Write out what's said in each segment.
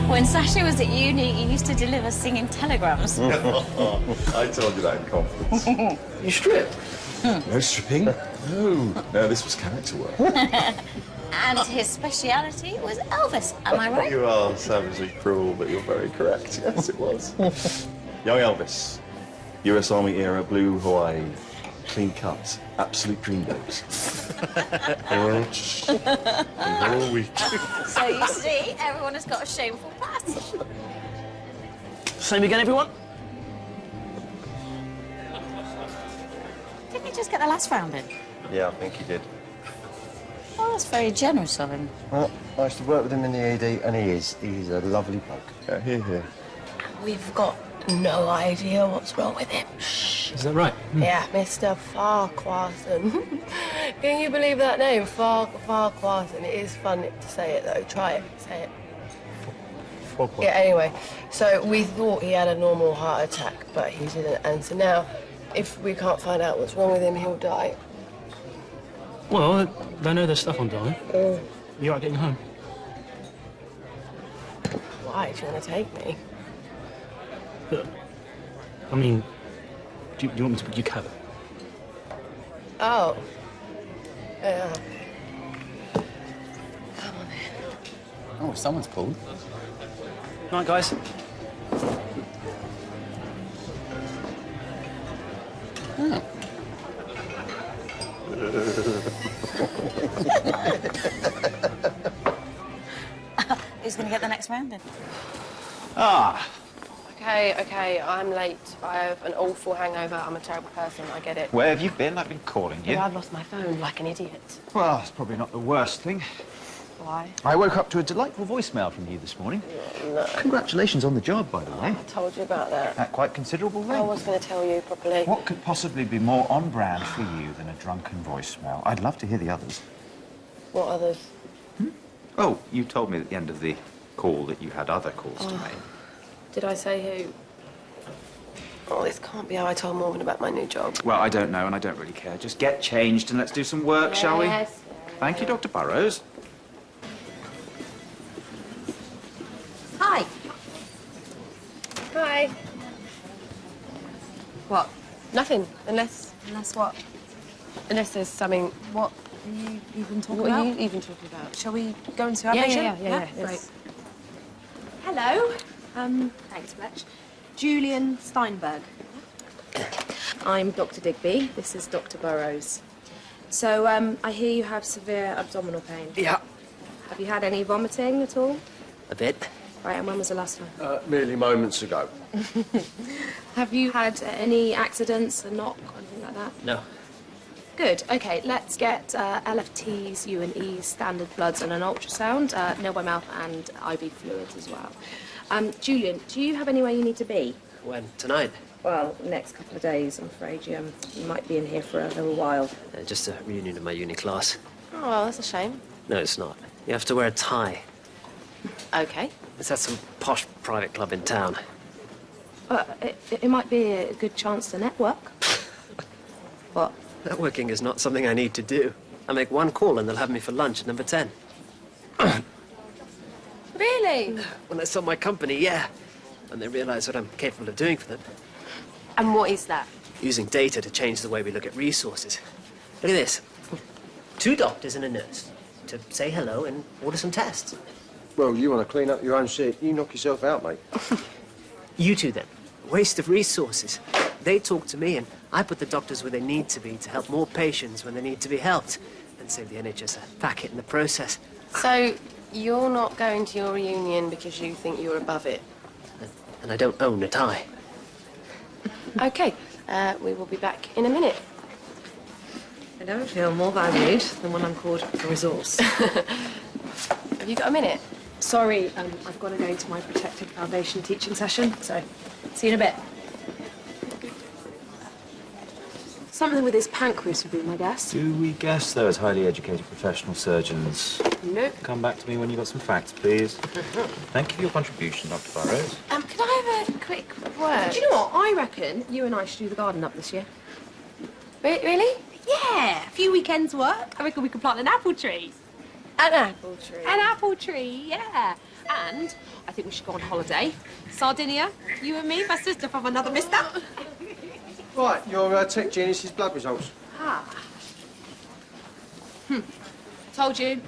When Sasha was at uni, he used to deliver singing telegrams. I told you that in confidence. You stripped? No stripping. No, this was character work. And his speciality was Elvis, am I right? You are savagely cruel, but you're very correct. Yes, it was. Young Elvis, US Army era, blue Hawaii, clean cut, absolute dreamboat. All week. So you see, everyone has got a shameful past. Same again, everyone? Didn't he just get the last round in? Yeah, I think he did. Oh, that's very generous of him. Well, I used to work with him in the AD, and he's a lovely bloke. Yeah, here. We've got no idea what's wrong with him. Is that right? Yeah, Mr. Farquharson. Can you believe that name? Farquharson. It is fun to say it, though. Try it. Say it. Yeah, anyway. So we thought he had a normal heart attack, but he didn't. And so now, if we can't find out what's wrong with him, he'll die. Well, they know there's stuff on dying. You are getting home. Why? Do you want to take me? I mean, do you want me to book your cab? Oh. Yeah. Come on then. Oh, someone's called. Night, guys. Oh. Who's going to get the next round in? Ah. Okay, I'm late. I have an awful hangover. I'm a terrible person, I get it. Where have you been? I've been calling you. Yeah, I've lost my phone like an idiot. Well, it's probably not the worst thing. Why? I woke up to a delightful voicemail from you this morning. No. Congratulations on the job, by the way. I told you about that. At quite considerable I length. was going to tell you properly. What could possibly be more on brand for you than a drunken voicemail? I'd love to hear the others. What others? Oh, you told me at the end of the call that you had other calls to make. Did I say who? Oh, this can't be how I told Morven about my new job. Well, I don't know, and I don't really care. Just get changed and let's do some work, shall we? Yes. Thank you, Dr. Burrows. Hi. Hi. What? Nothing, unless Unless what? there's something. What are you even talking What about? are you even talking about? Shall we go into our Yeah, patient? yeah. Great. Hello. Thanks, Fletch. Julian Steinberg. I'm Dr. Digby. This is Dr. Burrows. So, I hear you have severe abdominal pain. Yeah. Have you had any vomiting at all? A bit. Right, and when was the last time? Merely moments ago. Have you had any accidents, a knock, or anything like that? No. Good. Okay, let's get LFTs, U&Es, standard bloods, and an ultrasound, nil by mouth, and IV fluids as well. Julian, do you have anywhere you need to be? When? Tonight? Well, next couple of days, I'm afraid. You might be in here for a little while. Just a reunion of my uni class. Oh, well, that's a shame. No, it's not. You have to wear a tie. Okay. It's at some posh private club in town. It might be a good chance to network. What? Networking is not something I need to do. I make one call and they'll have me for lunch at number 10. Really? When they sell my company, yeah. When they realise what I'm capable of doing for them. And what is that? Using data to change the way we look at resources. Look at this. 2 doctors and a nurse to say hello and order some tests. Well, you want to clean up your own shit, you knock yourself out, mate. You two, then. Waste of resources. They talk to me, and I put the doctors where they need to be to help more patients when they need to be helped, and save the NHS a packet in the process. So, you're not going to your reunion because you think you're above it? And I don't own a tie. Okay, we will be back in a minute. I don't feel more valued than when I'm called a resource. Have you got a minute? Sorry, I've got to go to my Protected Foundation teaching session, so see you in a bit. Something with his pancreas would be my guess. Do we guess those highly educated professional surgeons? Nope. Come back to me when you've got some facts, please. Thank you for your contribution, Dr. Burrows. Could I have a quick word? Do you know what? I reckon you and I should do the garden up this year. Really? Yeah, a few weekends' work. I reckon we could plant an apple tree. An apple tree? An apple tree, yeah. And I think we should go on holiday. Sardinia, you and me, my sister from another mister. Right, your tech genius's blood results. Told you.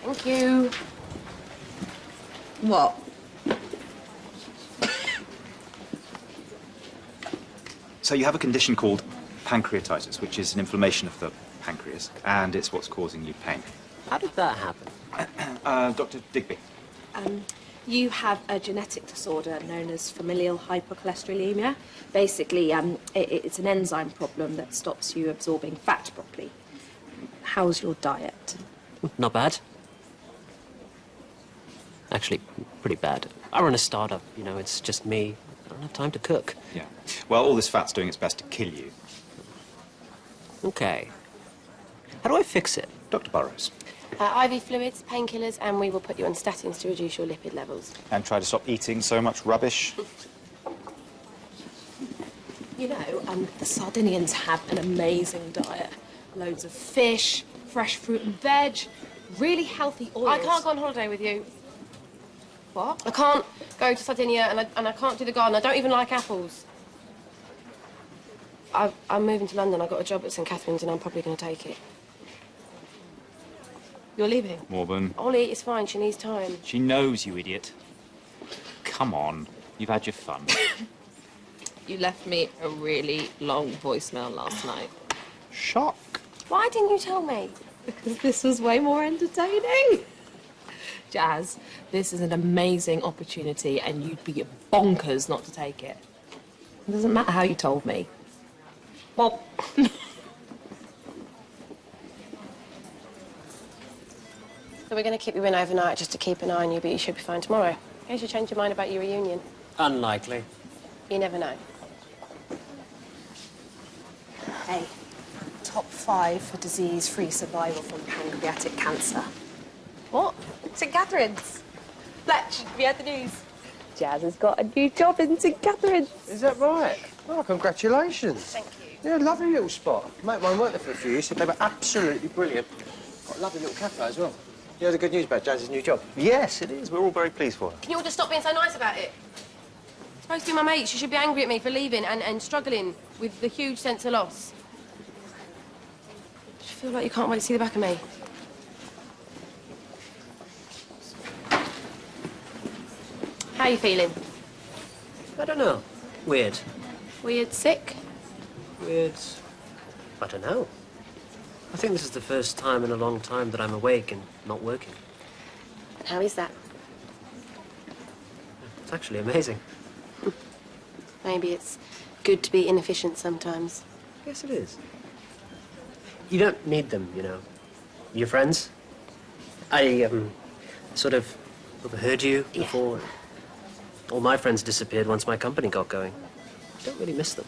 Thank you. What? So you have a condition called pancreatitis, which is an inflammation of the pancreas, and it's what's causing you pain. How did that happen? Dr. Digby. You have a genetic disorder known as familial hypercholesterolemia. Basically, it's an enzyme problem that stops you absorbing fat properly. How's your diet? Not bad. Actually, pretty bad. I run a startup, you know, it's just me. I don't have time to cook. Yeah. Well, all this fat's doing its best to kill you. Okay. How do I fix it? Dr. Burrows. IV fluids, painkillers, and we will put you on statins to reduce your lipid levels. And try to stop eating so much rubbish. You know, the Sardinians have an amazing diet. Loads of fish, fresh fruit and veg, really healthy oils. I can't go on holiday with you. What? I can't go to Sardinia, and I can't do the garden. I don't even like apples. I'm moving to London. I got a job at St Catherine's, and I'm probably going to take it. You're leaving? Morven. Ollie, it's fine. She needs time. She knows, you idiot. Come on. You've had your fun. You left me a really long voicemail last night. Shock. Why didn't you tell me? Because this was way more entertaining. Jazz, this is an amazing opportunity and you'd be bonkers not to take it. It doesn't matter how you told me. Well, So we're going to keep you in overnight just to keep an eye on you, but you should be fine tomorrow. In case you change your mind about your reunion. Unlikely. You never know. hey, top 5 for disease-free survival from pancreatic cancer. What? St Catherine's. Fletch, have you heard the news? Jazz has got a new job in St Catherine's. Is that right? Oh, congratulations. Thank you. Yeah, lovely little spot. Mate, mine worked there for a few years, said they were absolutely brilliant. Got a lovely little cafe as well. You heard the good news about Jazz's new job? Yes, it is. We're all very pleased for her. Can you all just stop being so nice about it? It's supposed to be my mate. She should be angry at me for leaving and struggling with the huge sense of loss. I feel like you can't wait to see the back of me. How are you feeling? I don't know. Weird. Weird sick? Weird. I don't know. I think this is the first time in a long time that I'm awake and not working. And how is that? It's actually amazing. Maybe it's good to be inefficient sometimes. Yes, it is. You don't need them, you know. Your friends? I, sort of overheard you before. All my friends disappeared once my company got going. I don't really miss them.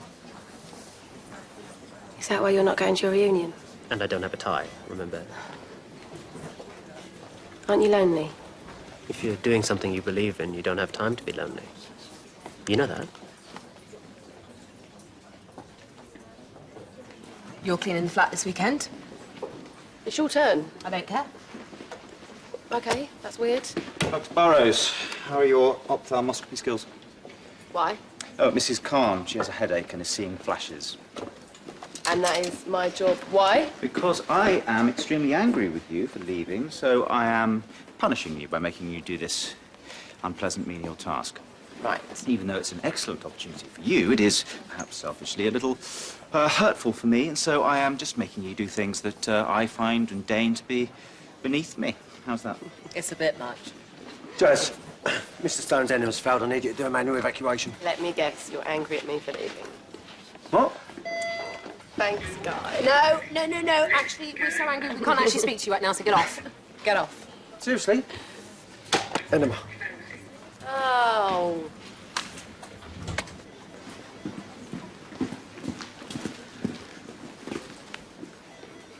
Is that why you're not going to your reunion? And I don't have a tie, remember? Aren't you lonely? If you're doing something you believe in, you don't have time to be lonely. You know that. You're cleaning the flat this weekend? It's your turn. I don't care. Okay, that's weird. Dr. Burrows, how are your ophthalmoscopy skills? Why? Oh, Mrs. Khan, she has a headache and is seeing flashes. And that is my job. Why? Because I am extremely angry with you for leaving, so I am punishing you by making you do this unpleasant menial task. Right. Even though it's an excellent opportunity for you, it is, perhaps selfishly, a little hurtful for me, and so I am just making you do things that I find and deign to be beneath me. How's that? It's a bit much. Jazz, Mr. Stone's engine's failed. I need you to do a manual evacuation. Let me guess, you're angry at me for leaving. What? Thanks, guys. No. Actually, we're so angry we can't actually speak to you right now, so get off. Get off. Seriously? Enema. Oh.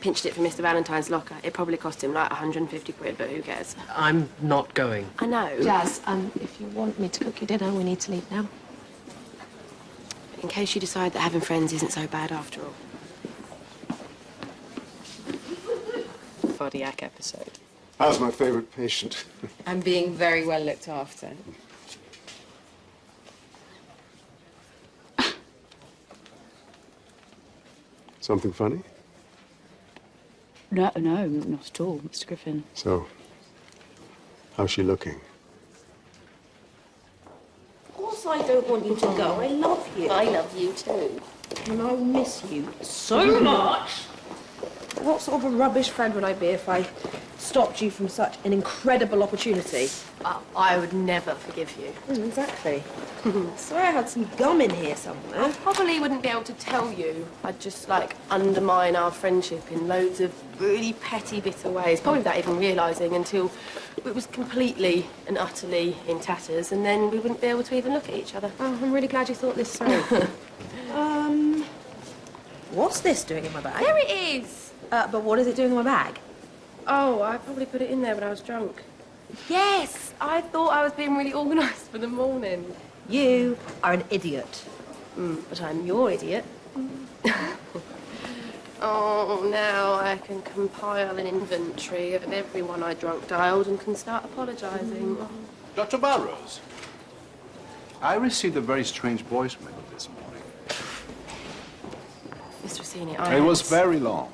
Pinched it from Mr. Valentine's locker. It probably cost him like 150 quid, but who cares? I'm not going. I know. Jazz, if you want me to cook your dinner, we need to leave now. In case you decide that having friends isn't so bad after all. cardiac episode. How's my favourite patient? I'm being very well looked after. Something funny? No, not at all, Mr. Griffin. So, how's she looking? Of course I don't want you to go. I love you. I love you too. And I miss you so much. What sort of a rubbish friend would I be if I stopped you from such an incredible opportunity? I would never forgive you. Exactly. I swear I had some gum in here somewhere. I probably wouldn't be able to tell you. I'd just, like, undermine our friendship in loads of really petty, bitter ways, probably without even realising until it was completely and utterly in tatters, and then we wouldn't be able to even look at each other. Oh, I'm really glad you thought this through. What's this doing in my bag? There it is! But what is it doing in my bag? Oh, I probably put it in there when I was drunk. Yes! I thought I was being really organised for the morning. You are an idiot. But I'm your idiot. Oh, now I can compile an inventory of everyone I drunk dialed and can start apologising. Dr. Burrows, I received a very strange voicemail this morning. Mr. Rossini, It was very long.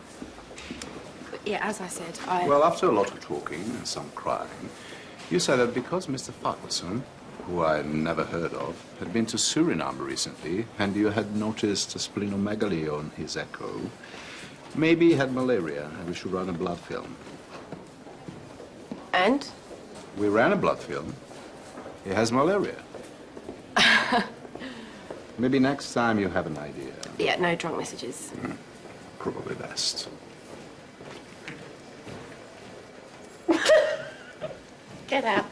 Yeah, as I said, I... Well, after a lot of talking and some crying, you said that because Mr. Farquharson, who I never heard of, had been to Suriname recently, and you had noticed a splenomegaly on his echo, maybe he had malaria, and we should run a blood film. And? We ran a blood film. He has malaria. Maybe next time you have an idea. Yeah, no drunk messages. Probably best. Get out.